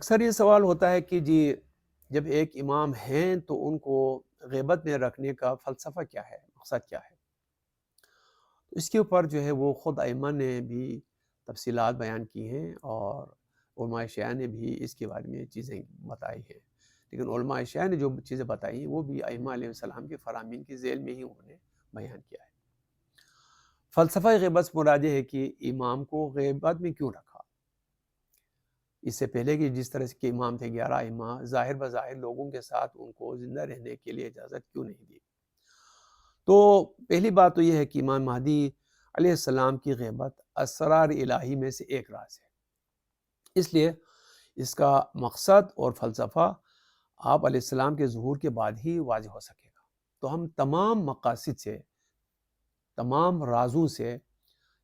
اکثر یہ سوال ہوتا ہے کہ جی جب ایک امام ہیں تو ان کو غیبت میں رکھنے کا فلسفہ کیا ہے، مقصد کیا ہے؟ تو اس کے اوپر جو ہے وہ خود ائمہ نے بھی تفصیلات بیان کی ہیں اور علماء شیعہ نے بھی اس کے بارے میں چیزیں بتائی ہیں، لیکن علماء شیعہ نے جو چیزیں بتائی ہیں وہ بھی ائمہ علیہ السلام کے فرامین کی ذیل میں ہی انہوں نے بیان کیا ہے۔ فلسفہ غیبت سے مراد یہ ہے کہ امام کو غیبت میں کیوں رکھا؟ اس سے پہلے کہ جس طرح کے امام تھے 11 امام، ظاہر بظاہر لوگوں کے ساتھ ان کو زندہ رہنے کے لیے اجازت کیوں نہیں دی؟ تو پہلی بات تو یہ ہے کہ امام مہدی علیہ السلام کی غیبت اسرار الہی میں سے ایک راز ہے، اس لیے اس کا مقصد اور فلسفہ آپ علیہ السلام کے ظہور کے بعد ہی واضح ہو سکے گا۔ تو ہم تمام مقاصد سے، تمام رازوں سے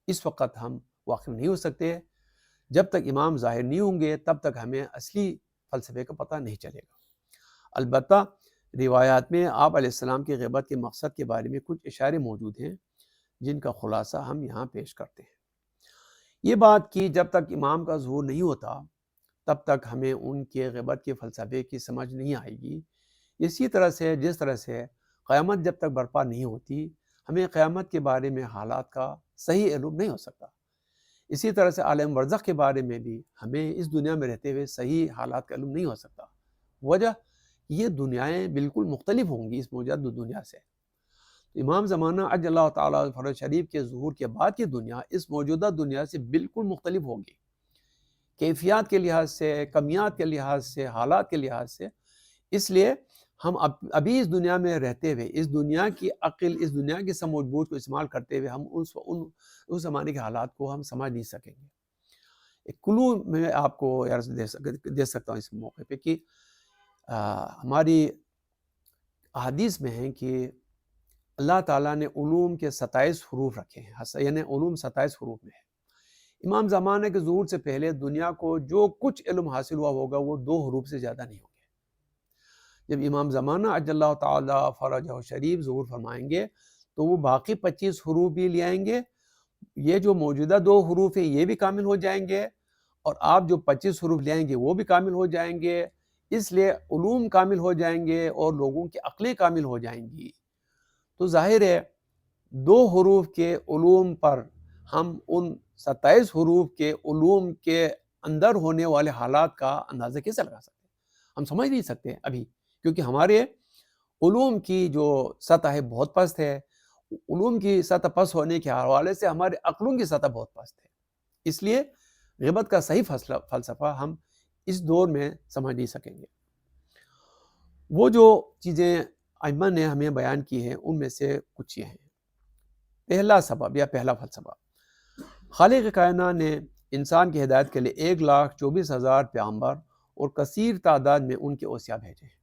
اس وقت ہم واقف نہیں ہو سکتے۔ جب تک امام ظاہر نہیں ہوں گے تب تک ہمیں اصلی فلسفے کا پتہ نہیں چلے گا۔ البتہ روایات میں آپ علیہ السلام کی غیبت کے مقصد کے بارے میں کچھ اشارے موجود ہیں جن کا خلاصہ ہم یہاں پیش کرتے ہیں۔ یہ بات کہ جب تک امام کا ظہور نہیں ہوتا تب تک ہمیں ان کے غیبت کے فلسفے کی سمجھ نہیں آئے گی۔ اسی طرح سے جس طرح سے قیامت جب تک برپا نہیں ہوتی ہمیں قیامت کے بارے میں حالات کا صحیح علم نہیں ہو سکتا، اسی طرح سے عالم برزخ کے بارے میں بھی ہمیں اس دنیا میں رہتے ہوئے صحیح حالات کا علم نہیں ہو سکتا۔ وجہ یہ دنیایں بالکل مختلف ہوں گی اس موجودہ دنیا سے۔ امام زمانہ عجل اللہ تعالیٰ فرج شریف کے ظہور کے بعد کی دنیا اس موجودہ دنیا سے بالکل مختلف ہوگی، کیفیات کے لحاظ سے، کمیات کے لحاظ سے، حالات کے لحاظ سے۔ اس لیے ہم ابھی اس دنیا میں رہتے ہوئے اس دنیا کی عقل، اس دنیا کی سمجھ بوجھ کو استعمال کرتے ہوئے ہم اس زمانے کے حالات کو ہم سمجھ نہیں سکیں گے۔ ایک کلو میں آپ کو دے سکتا ہوں اس موقع پہ کہ ہماری احادیث میں ہے کہ اللہ تعالیٰ نے علوم کے 27 حروف رکھے ہیں، یعنی علوم 27 حروف میں ہے۔ امام زمانہ کے ظہور سے پہلے دنیا کو جو کچھ علم حاصل ہوا ہوگا وہ 2 حروف سے زیادہ نہیں ہوگا۔ جب امام زمانہ عجل اللہ تعالیٰ فرجہ شریف ظہور فرمائیں گے تو وہ باقی 25 حروف بھی لے آئیں گے، یہ جو موجودہ 2 حروف ہیں یہ بھی کامل ہو جائیں گے، اور آپ جو 25 حروف لے آئیں گے وہ بھی کامل ہو جائیں گے۔ اس لیے علوم کامل ہو جائیں گے اور لوگوں کی عقلیں کامل ہو جائیں گی۔ تو ظاہر ہے 2 حروف کے علوم پر ہم ان 27 حروف کے علوم کے اندر ہونے والے حالات کا اندازہ کیسے لگا سکتے ہیں؟ ہم سمجھ نہیں سکتے ابھی، کیونکہ ہمارے علوم کی جو سطح ہے بہت پست ہے۔ علوم کی سطح پست ہونے کے حوالے سے ہمارے عقلوں کی سطح بہت پست ہے، اس لیے غیبت کا صحیح فلسفہ ہم اس دور میں سمجھ نہیں سکیں گے۔ وہ جو چیزیں ائمہ نے ہمیں بیان کی ہیں ان میں سے کچھ یہ ہیں۔ پہلا سبب یا پہلا فلسفہ، خالق کائنات نے انسان کی ہدایت کے لیے 1,24,000 پیغمبر اور کثیر تعداد میں ان کے اوصیاء بھیجے ہیں۔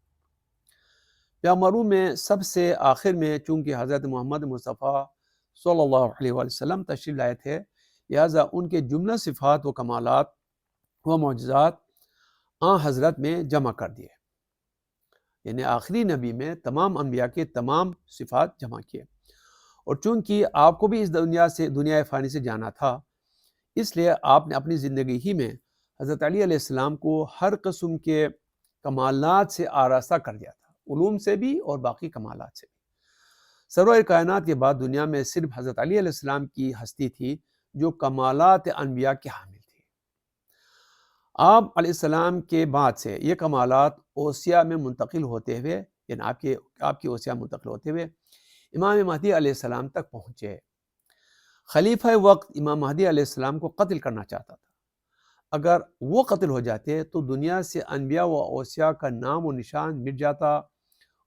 پیغمبروں میں سب سے آخر میں چونکہ حضرت محمد مصطفیٰ صلی اللہ علیہ وآلہ وسلم تشریف لائے تھے، لہٰذا ان کے جملہ صفات و کمالات و معجزات حضرت میں جمع کر دیے، یعنی آخری نبی میں تمام انبیاء کے تمام صفات جمع کیے۔ اور چونکہ آپ کو بھی اس دنیا فانی سے جانا تھا، اس لیے آپ نے اپنی زندگی ہی میں حضرت علی علیہ السلام کو ہر قسم کے کمالات سے آراستہ کر دیا تھا، علوم سے بھی اور باقی کمالات سے بھی۔ سرور کائنات کے بعد دنیا میں صرف حضرت علی علیہ السلام کی ہستی تھی جو کمالات انبیاء کے حامل تھی۔ آپ علیہ السلام کے بعد سے یہ کمالات اوصیاء میں منتقل ہوتے ہوئے، یعنی آپ کی اوصیاء منتقل ہوتے ہوئے امام مہدی علیہ السلام تک پہنچے۔ خلیفہ وقت امام مہدی علیہ السلام کو قتل کرنا چاہتا تھا۔ اگر وہ قتل ہو جاتے تو دنیا سے انبیاء و اوصیاء کا نام و نشان مٹ جاتا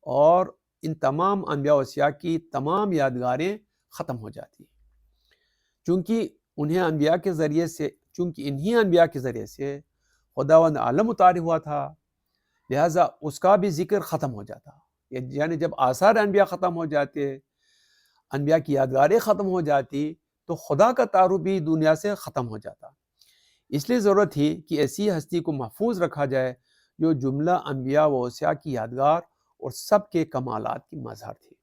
اور ان تمام انبیاء و اوصیاء کی تمام یادگاریں ختم ہو جاتی، چونکہ انہیں انبیاء کے ذریعے سے انہی انبیاء کے ذریعے سے خداوند عالم متعارف ہوا تھا، لہٰذا اس کا بھی ذکر ختم ہو جاتا۔ یعنی جب آثار انبیاء ختم ہو جاتے، انبیاء کی یادگاریں ختم ہو جاتی تو خدا کا تعارف بھی دنیا سے ختم ہو جاتا۔ اس لیے ضرورت تھی کہ ایسی ہستی کو محفوظ رکھا جائے جو جملہ انبیاء و اوصیاء کی یادگار اور سب کے کمالات کی مظہر تھی۔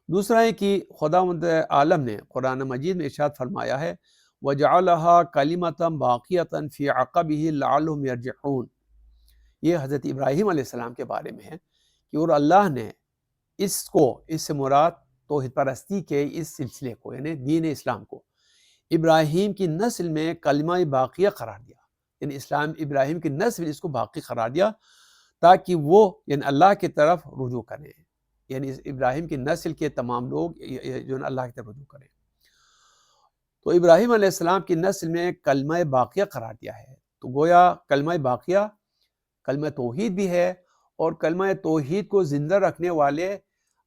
دوسرا ہے کہ خداوند عالم نے قرآن مجید میں ارشاد فرمایا ہے وَجَعَلَهَا كَلِمَةً بَاقِيَةً فِي عَقَبِهِ لَعَلَّهُمْ يَرْجِعُونَ۔ یہ حضرت ابراہیم علیہ السلام کے بارے میں ہے کہ اور اللہ نے اس سے مراد توحید پرستی کے اس سلسلے کو یعنی دین اسلام کو ابراہیم کی نسل میں کلمہ باقیہ قرار دیا، یعنی ابراہیم کی نسل میں اس کو باقی قرار دیا تاکہ وہ یعنی اللہ کی طرف رجوع کریں، یعنی ابراہیم کی نسل کے تمام لوگ جو اللہ کی طرف رجوع کریں۔ تو ابراہیم علیہ السلام کی نسل میں کلمہ باقیہ قرار دیا ہے، تو گویا کلمہ باقیہ کلمہ توحید بھی ہے، اور کلمہ توحید کو زندہ رکھنے والے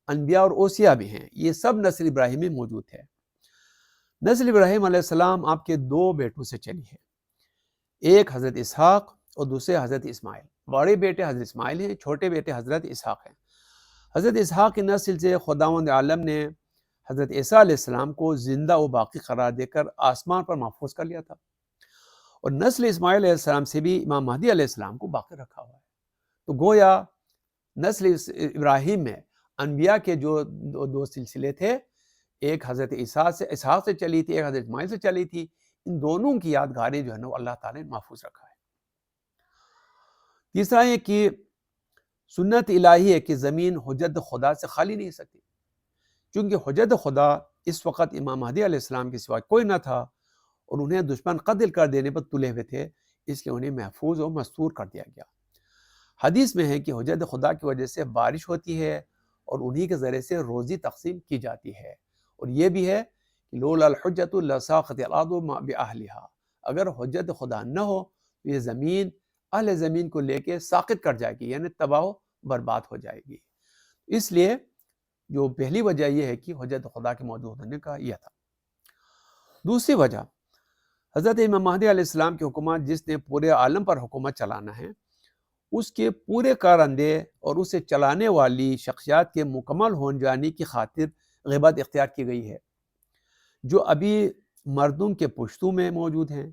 انبیاء اور اوصیاء بھی ہیں، یہ سب نسل ابراہیم میں موجود ہے۔ نسل ابراہیم علیہ السلام آپ کے دو بیٹوں سے چلی ہے، ایک حضرت اسحاق اور دوسرے حضرت اسماعیل۔ بڑے بیٹے حضرت اسماعیل ہیں، چھوٹے بیٹے حضرت اسحاق ہیں۔ حضرت اسحاق کی نسل سے خداوند عالم نے حضرت عیسیٰ علیہ السلام کو زندہ و باقی قرار دے کر آسمان پر محفوظ کر لیا تھا، اور نسل اسماعیل علیہ السلام سے بھی امام مہدی علیہ السلام کو باقی رکھا ہوا ہے۔ تو گویا نسل ابراہیم میں انبیاء کے جو دو سلسلے تھے، ایک حضرت اسحاق سے چلی تھی، ایک حضرت اسماعیل سے چلی تھی، ان دونوں کی یادگاریں جو ہے نا اللہ تعالیٰ نے محفوظ رکھا ہے۔ تیسرا یہ کہ سنت الہی ہے کہ زمین حجت خدا سے خالی نہیں سکتی، چونکہ حجت خدا اس وقت امام مہدی علیہ السلام کے سوا کوئی نہ تھا، اور انہیں دشمن قتل کر دینے پر تلے ہوئے تھے، اس لیے انہیں محفوظ و مستور کر دیا گیا۔ حدیث میں ہے کہ حجت خدا کی وجہ سے بارش ہوتی ہے اور انہی کے ذریعے سے روزی تقسیم کی جاتی ہے، اور یہ بھی ہے کہ لولا الحجت لساقط الارض باہلھا، اگر حجت خدا نہ ہو تو یہ زمین اہل زمین کو لے کے ساقط کر جائے گی، یعنی تباہ و برباد ہو جائے گی۔ اس لیے جو پہلی وجہ یہ ہے کہ حجت خدا کے موجود ہونے کا یہ تھا۔ دوسری وجہ، حضرت امام مہدی علیہ السلام کی حکومت جس نے پورے عالم پر حکومت چلانا ہے، اس کے پورے کارندے اور اسے چلانے والی شخصیات کے مکمل ہو جانے کی خاطر غیبت اختیار کی گئی ہے، جو ابھی مردوں کے پشتوں میں موجود ہیں،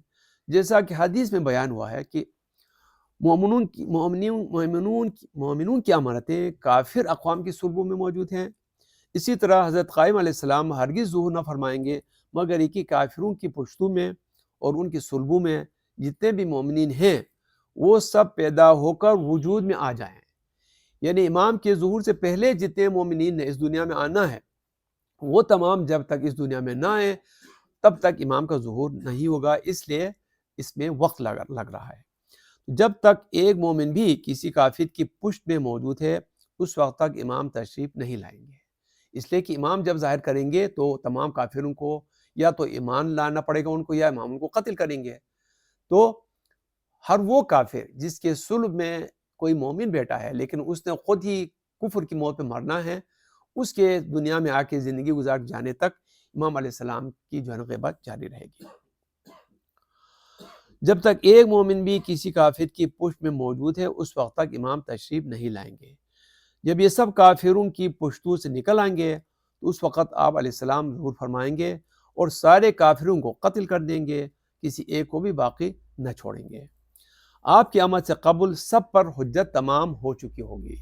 جیسا کہ حدیث میں بیان ہوا ہے کہ مومنون کی امانتیں کافر اقوام کی صلبوں میں موجود ہیں۔ اسی طرح حضرت قائم علیہ السلام ہرگز ظہور نہ فرمائیں گے مگر ایک ہی کافروں کی پشتوں میں اور ان کی صلبوں میں جتنے بھی مومنین ہیں وہ سب پیدا ہو کر وجود میں آ جائیں، یعنی امام کے ظہور سے پہلے جتنے مومنین نے اس دنیا میں آنا ہے وہ تمام جب تک اس دنیا میں نہ آئیں تب تک امام کا ظہور نہیں ہوگا، اس لیے اس میں وقت لگ رہا ہے۔ جب تک ایک مومن بھی کسی کافر کی پشت میں موجود ہے اس وقت تک امام تشریف نہیں لائیں گے، اس لیے کہ امام جب ظاہر کریں گے تو تمام کافروں کو یا تو ایمان لانا پڑے گا ان کو، یا امام ان کو قتل کریں گے۔ تو ہر وہ کافر جس کے صلب میں کوئی مومن بیٹا ہے لیکن اس نے خود ہی کفر کی موت پہ مرنا ہے، اس کے دنیا میں آ کے زندگی گزار جانے تک امام علیہ السلام کی جو ہے غیبت جاری رہے گی۔ جب تک ایک مومن بھی کسی کافر کی پشت میں موجود ہے اس وقت تک امام تشریف نہیں لائیں گے۔ جب یہ سب کافروں کی پشتوں سے نکل آئیں گے تو اس وقت آپ علیہ السلام ظہور فرمائیں گے اور سارے کافروں کو قتل کر دیں گے، کسی ایک کو بھی باقی نہ چھوڑیں گے۔ آپ کی آمد سے قبل سب پر حجت تمام ہو چکی ہوگی۔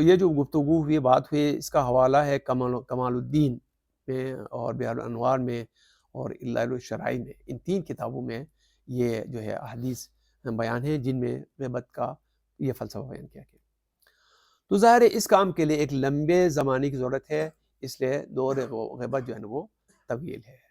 یہ جو گفتگو ہوئی، بات ہوئی، اس کا حوالہ ہے کمال الدین میں اور بحار الانوار میں اور اللائل الشرائع میں، ان تین کتابوں میں یہ جو ہے احادیث بیان ہیں جن میں غیبت کا یہ فلسفہ بیان کیا گیا۔ تو ظاہر ہے اس کام کے لیے ایک لمبے زمانے کی ضرورت ہے، اس لیے دور غیبت جو ہے نا وہ طویل ہے۔